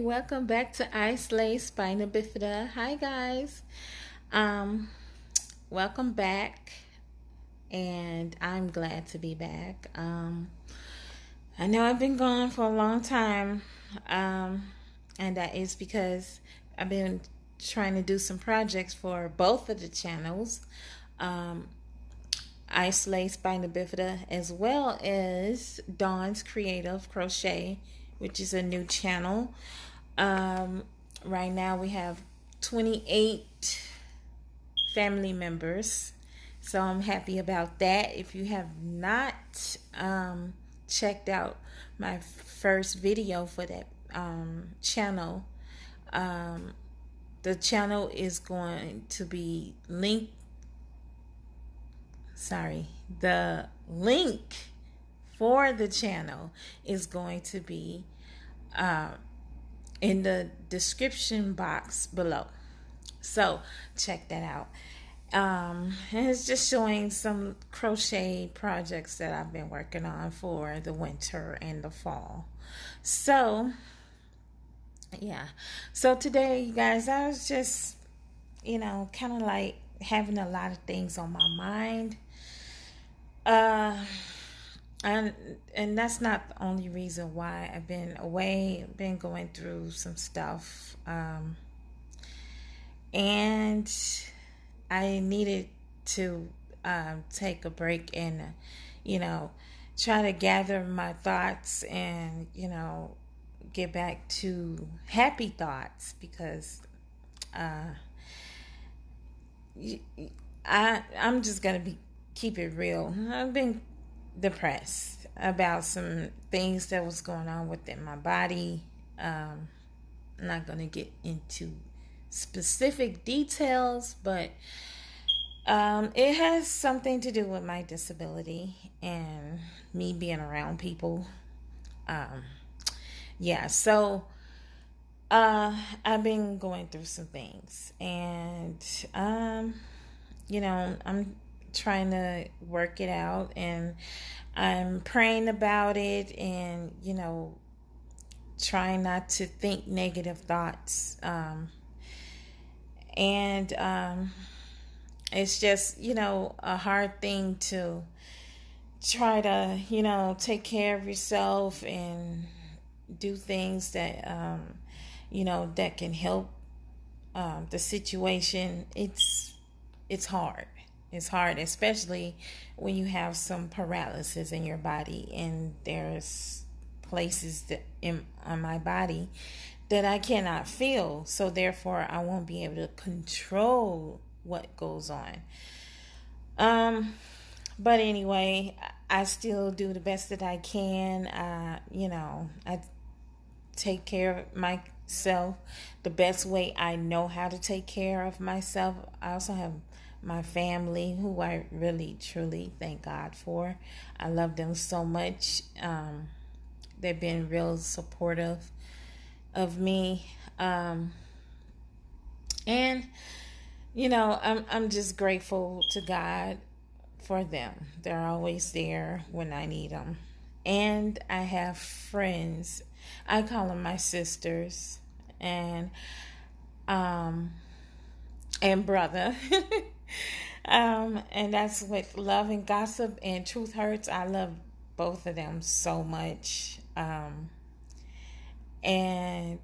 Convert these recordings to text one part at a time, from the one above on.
Welcome back to I Slay Spina Bifida. Hi guys. Um, Welcome back, and I'm glad to be back. I know I've been gone for a long time, and that is because I've been trying to do some projects for both of the channels. Um, I Slay Spina Bifida, as well as Dawn's Creative Crochet, which is a new channel. Right now we have 28 family members, so I'm happy about that. If you have not checked out my first video for that channel, the channel is going to be linked. The link for the channel is going to be in the description box below. So check that out. And it's just showing some crochet projects that I've been working on for the winter and the fall. So yeah. So today, you guys, I was just, kind of like having a lot of things on my mind. And that's not the only reason why I've been away. I've been going through some stuff. And I needed to take a break and, try to gather my thoughts and, get back to happy thoughts, because I'm just going to keep it real. I've been depressed about some things that was going on within my body. I'm not going to get into specific details, but it has something to do with my disability and me being around people. So I've been going through some things, and I'm trying to work it out, and I'm praying about it, and trying not to think negative thoughts, and it's just a hard thing to try to take care of yourself and do things that that can help the situation. It's hard. It's hard, especially when you have some paralysis in your body, and there's places on my body that I cannot feel, so therefore I won't be able to control what goes on. But anyway, I still do the best that I can. I take care of myself the best way I know how to take care of myself. I also have my family, who I really truly thank God for. I love them so much. They've been real supportive of me, and I'm just grateful to God for them. They're always there when I need them. And I have friends. I call them my sisters, and brother. And that's with Love and Gossip and Truth Hurts. I love both of them so much. And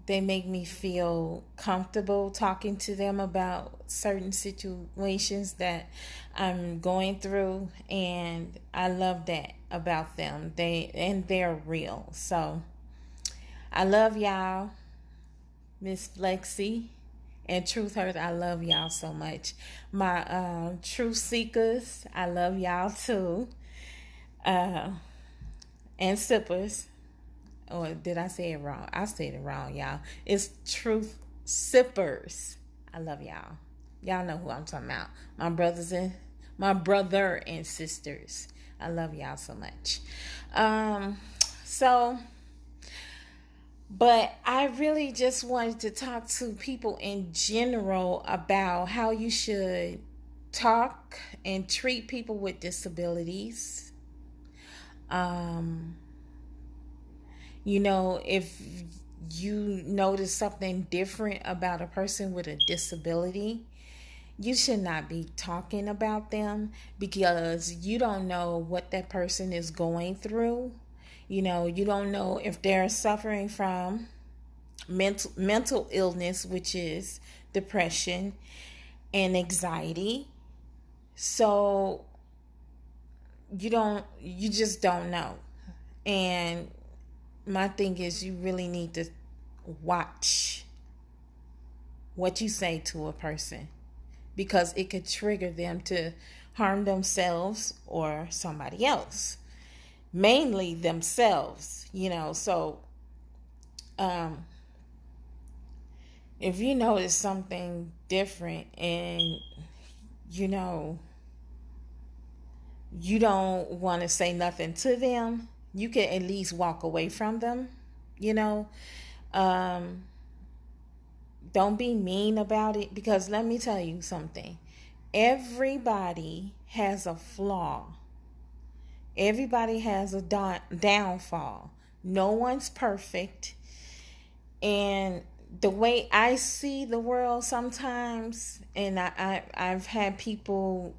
they make me feel comfortable talking to them about certain situations that I'm going through, and I love that about them. They're real. So I love y'all, Miss Flexi and Truth Hurt. I love y'all so much. My Truth Seekers, I love y'all too. And Sippers. Or did I say it wrong? I said it wrong, y'all. It's Truth Sippers. I love y'all. Y'all know who I'm talking about. My brother and sisters. I love y'all so much. But I really just wanted to talk to people in general about how you should talk and treat people with disabilities. If you notice something different about a person with a disability, you should not be talking about them, because you don't know what that person is going through. You don't know if they're suffering from mental illness, which is depression and anxiety. So you just don't know. And my thing is, you really need to watch what you say to a person, because it could trigger them to harm themselves or somebody else, mainly themselves. So if you notice something different and you don't want to say nothing to them, you can at least walk away from them. Don't be mean about it, because let me tell you something. Everybody has a flaw. Everybody has a downfall. No one's perfect. And the way I see the world sometimes, and I've had people,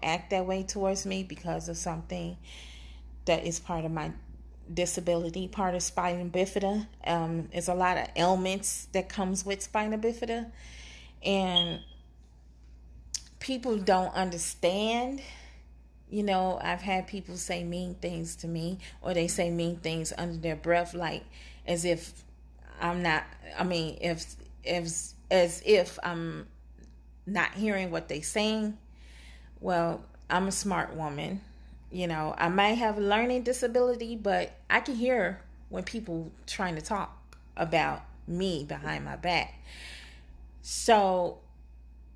act that way towards me because of something that is part of my disability, part of spina bifida. There's a lot of ailments that comes with spina bifida, and people don't understand. I've had people say mean things to me, or they say mean things under their breath, like as if I'm not. As if I'm not hearing what they're saying. Well, I'm a smart woman. I might have a learning disability, but I can hear when people trying to talk about me behind my back. So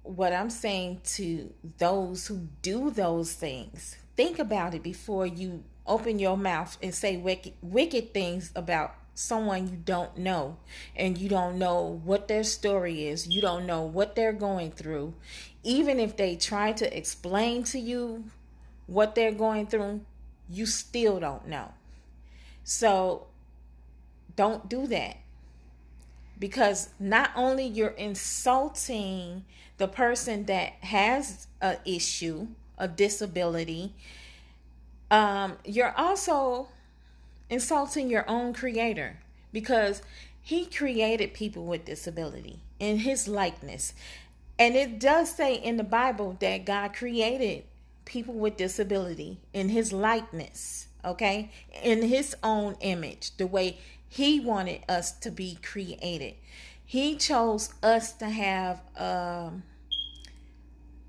what I'm saying to those who do those things, think about it before you open your mouth and say wicked things about someone you don't know, and you don't know what their story is. You don't know what they're going through. Even if they try to explain to you what they're going through, you still don't know. So don't do that, because not only you're insulting the person that has an issue, a disability, you're also insulting your own creator, because he created people with disability in his likeness. And it does say in the Bible that God created people with disability in his likeness, okay? In his own image, the way he wanted us to be created. He chose us to have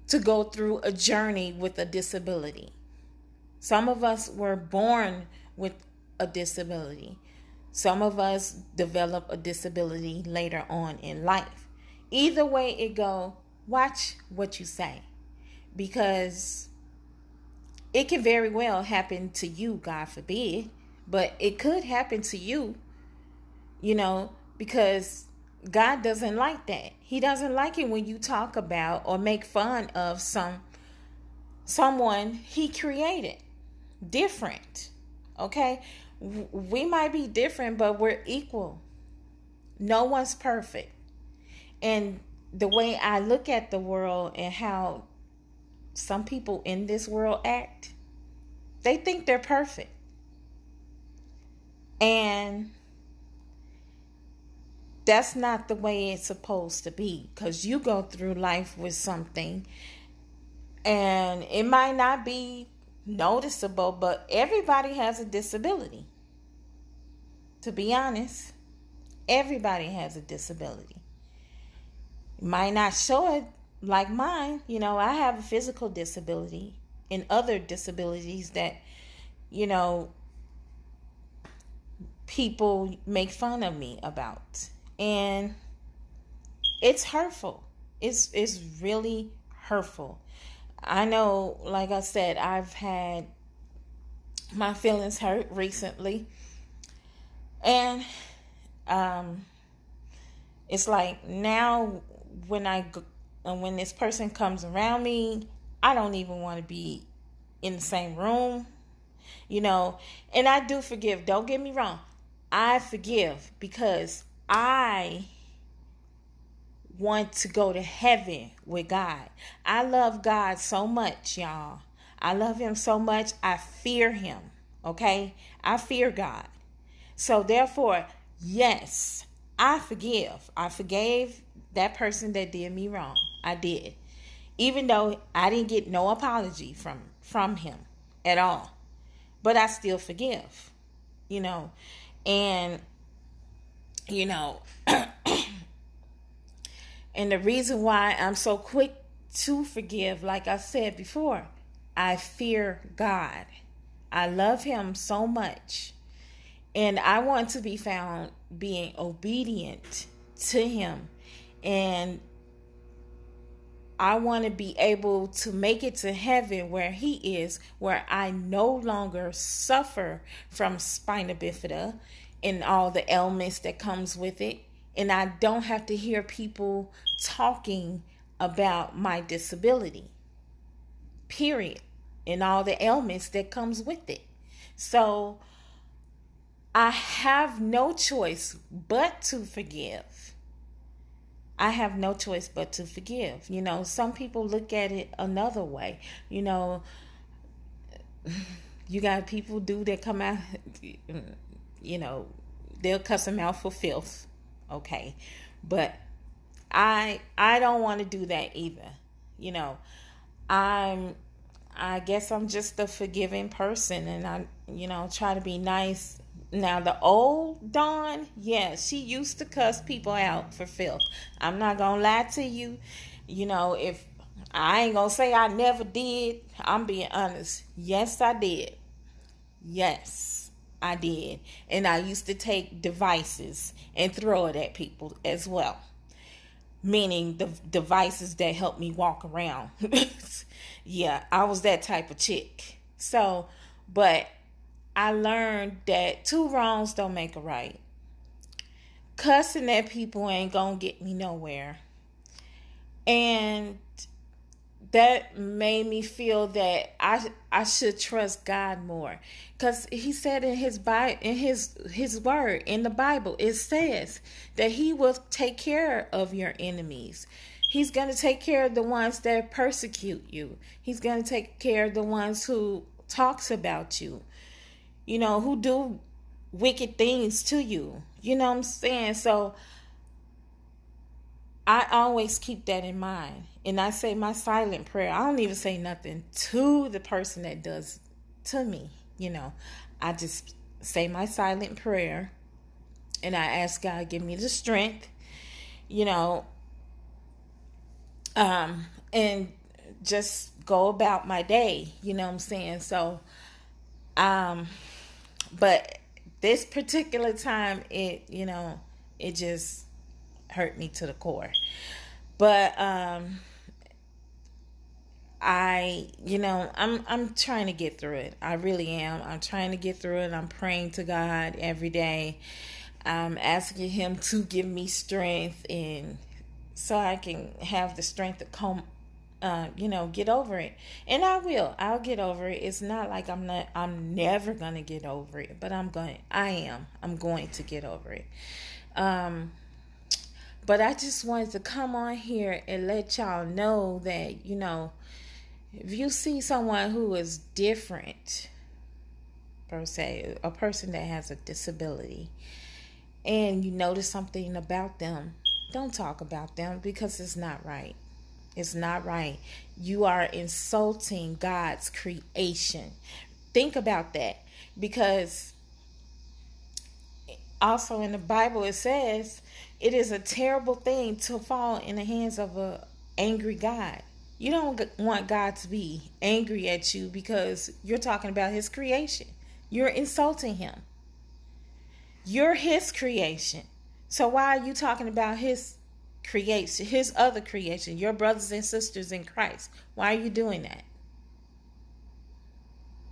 to go through a journey with a disability. Some of us were born with a disability. Some of us develop a disability later on in life. Either way it go, watch what you say, because it can very well happen to you, God forbid, but it could happen to you, because God doesn't like that. He doesn't like it when you talk about or make fun of someone he created different. Okay? We might be different, but we're equal. No one's perfect. And the way I look at the world and how some people in this world act, they think they're perfect. And that's not the way it's supposed to be, because you go through life with something and it might not be noticeable, but everybody has a disability. To be honest, everybody has a disability. Might not show it like mine. I have a physical disability and other disabilities that, people make fun of me about. And it's hurtful. It's really hurtful. I know, like I said, I've had my feelings hurt recently. And it's like now when this person comes around me, I don't even want to be in the same room, and I do forgive. Don't get me wrong. I forgive because I want to go to heaven with God. I love God so much, y'all. I love him so much. I fear him. Okay? I fear God. So therefore, yes, I forgive. I forgave that person that did me wrong. I did. Even though I didn't get no apology from him at all. But I still forgive. You know. And you know, and the reason why I'm so quick to forgive, like I said before, I fear God. I love him so much. And I want to be found being obedient to him. And I want to be able to make it to heaven where he is, where I no longer suffer from spina bifida and all the ailments that comes with it. And I don't have to hear people talking about my disability, period, and all the ailments that comes with it. So I have no choice but to forgive. I have no choice but to forgive. You know, some people look at it another way. You know, you got people that come out, you know, they'll cuss them out for filth. Okay. But I don't want to do that either. You know, I guess I'm just a forgiving person, and I, you know, try to be nice. Now, the old Dawn, yeah, she used to cuss people out for filth. I'm not going to lie to you. You know, if I ain't going to say I never did, I'm being honest. Yes, I did. Yes, I did. And I used to take devices and throw it at people as well. Meaning the devices that help me walk around. Yeah, I was that type of chick. So, but I learned that two wrongs don't make a right. Cussing at people ain't gonna get me nowhere. And that made me feel that I should trust God more, because he said in his word in the Bible, it says that he will take care of your enemies. He's going to take care of the ones that persecute you. He's going to take care of the ones who talks about you, you know, who do wicked things to you. You know what I'm saying? So I always keep that in mind. And I say my silent prayer. I don't even say nothing to the person that does to me. You know, I just say my silent prayer. And I ask God, give me the strength, you know, and just go about my day. You know what I'm saying? So, but this particular time, it just hurt me to the core. But I'm trying to get through it. I really am. I'm trying to get through it. I'm praying to God every day. I'm asking him to give me strength, and so I can have the strength to come, get over it. And I will. I'll get over it. It's not like I'm never going to get over it, but I'm going to get over it. But I just wanted to come on here and let y'all know that, you know, if you see someone who is different, per se, a person that has a disability, and you notice something about them, don't talk about them, because it's not right. It's not right. You are insulting God's creation. Think about that, because also in the Bible it says it is a terrible thing to fall in the hands of an angry God. You don't want God to be angry at you because you're talking about his creation. You're insulting him. You're his creation. So why are you talking about his creation, his other creation, your brothers and sisters in Christ? Why are you doing that?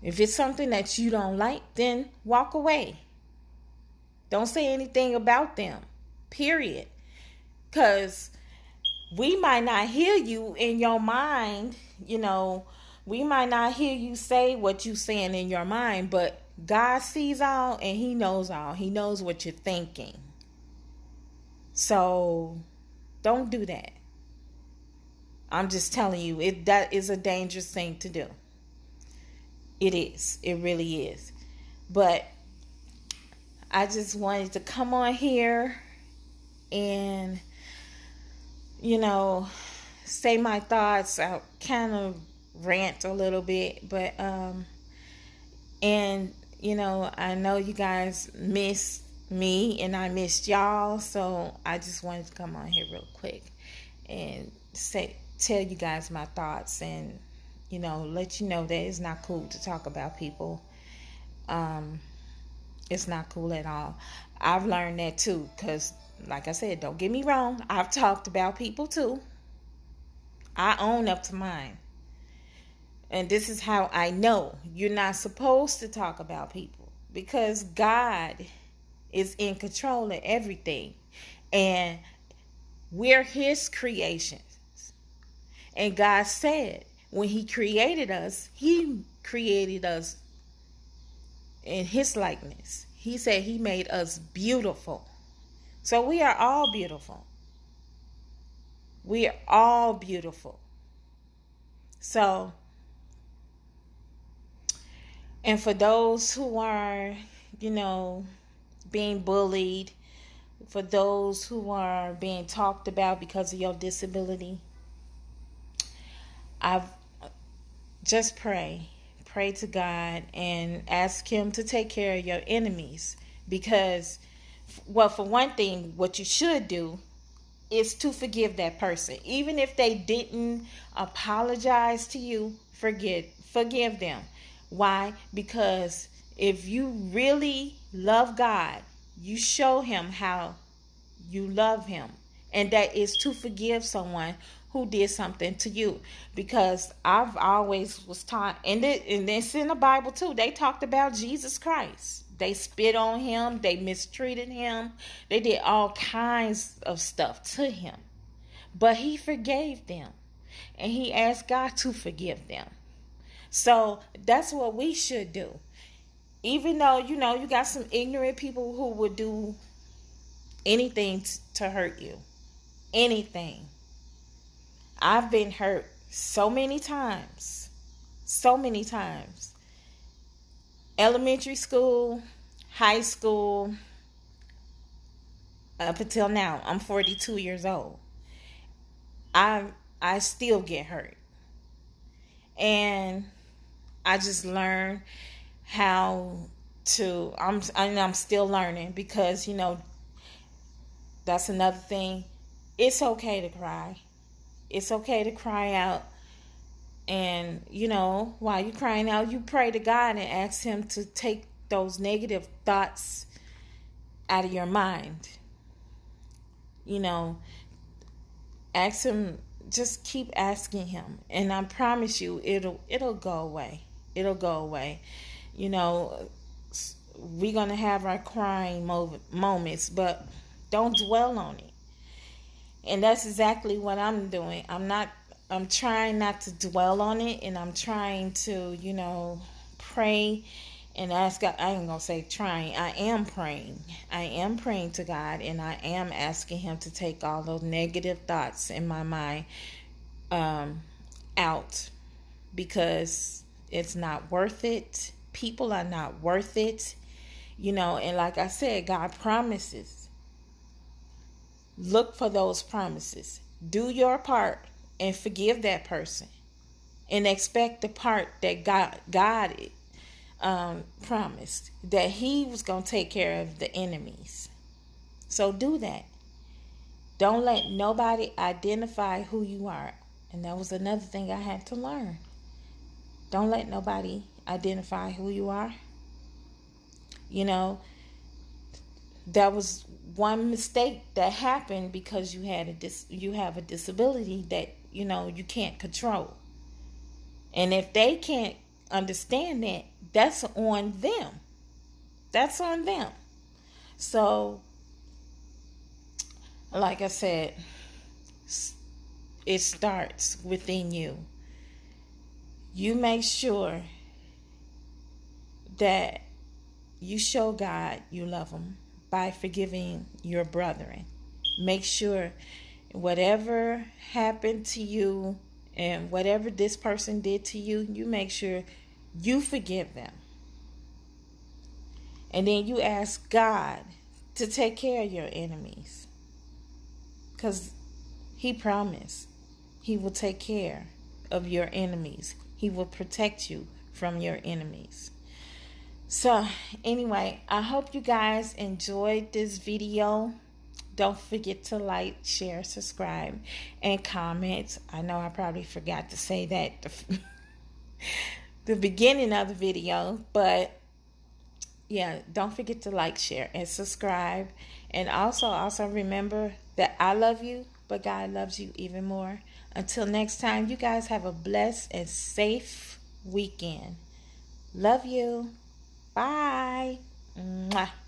If it's something that you don't like, then walk away. Don't say anything about them, period. Because we might not hear you in your mind, you know, we might not hear you say what you're saying in your mind, but God sees all and he knows all. He knows what you're thinking. So don't do that. I'm just telling you, that is a dangerous thing to do. It is. It really is. But I just wanted to come on here and, say my thoughts. I kind of rant a little bit, but and I know you guys miss me and I missed y'all, so I just wanted to come on here real quick and tell you guys my thoughts, and let you know that it's not cool to talk about people. It's not cool at all. I've learned that too, because like I said, don't get me wrong, I've talked about people too. I own up to mine. And this is how I know you're not supposed to talk about people, because God is in control of everything. And we're his creations. And God said when he created us in his likeness. He said he made us beautiful. So we are all beautiful. We are all beautiful. So, and for those who are, being bullied, for those who are being talked about because of your disability, I've just pray to God and ask him to take care of your enemies, because, well, for one thing, what you should do is to forgive that person. Even if they didn't apologize to you, forgive them. Why? Because if you really love God, you show him how you love him. And that is to forgive someone who did something to you. Because I've always was taught, and it's in the Bible too, they talked about Jesus Christ. They spit on him. They mistreated him. They did all kinds of stuff to him. But he forgave them. And he asked God to forgive them. So that's what we should do. Even though, you got some ignorant people who would do anything to hurt you. Anything. I've been hurt so many times. So many times. Elementary school, high school, up until now. I'm 42 years old. I still get hurt. And I just learned how to, I'm still learning, because, that's another thing. It's okay to cry. It's okay to cry out. And, while you're crying out, you pray to God and ask him to take those negative thoughts out of your mind. Ask him, just keep asking him. And I promise you, it'll go away. It'll go away. We're going to have our crying moments, but don't dwell on it. And that's exactly what I'm doing. I'm trying not to dwell on it, and I'm trying to, pray and ask God. I ain't going to say trying. I am praying. I am praying to God, and I am asking him to take all those negative thoughts in my mind out, because it's not worth it. People are not worth it. And like I said, God promises. Look for those promises. Do your part and forgive that person, and expect the part that God promised, that he was going to take care of the enemies. So do that. Don't let nobody identify who you are. And that was another thing I had to learn. Don't let nobody identify who you are. That was one mistake that happened, because you have a disability that you can't control. And if they can't understand that, that's on them. That's on them. So, like I said, it starts within you. You make sure that you show God you love him by forgiving your brethren. Make sure whatever happened to you and whatever this person did to you, you make sure you forgive them. And then you ask God to take care of your enemies. Because he promised he will take care of your enemies. He will protect you from your enemies. So anyway, I hope you guys enjoyed this video. Don't forget to like, share, subscribe, and comment. I know I probably forgot to say that the beginning of the video, but yeah, don't forget to like, share, and subscribe. And also remember that I love you, but God loves you even more. Until next time, you guys have a blessed and safe weekend. Love you. Bye. Mwah.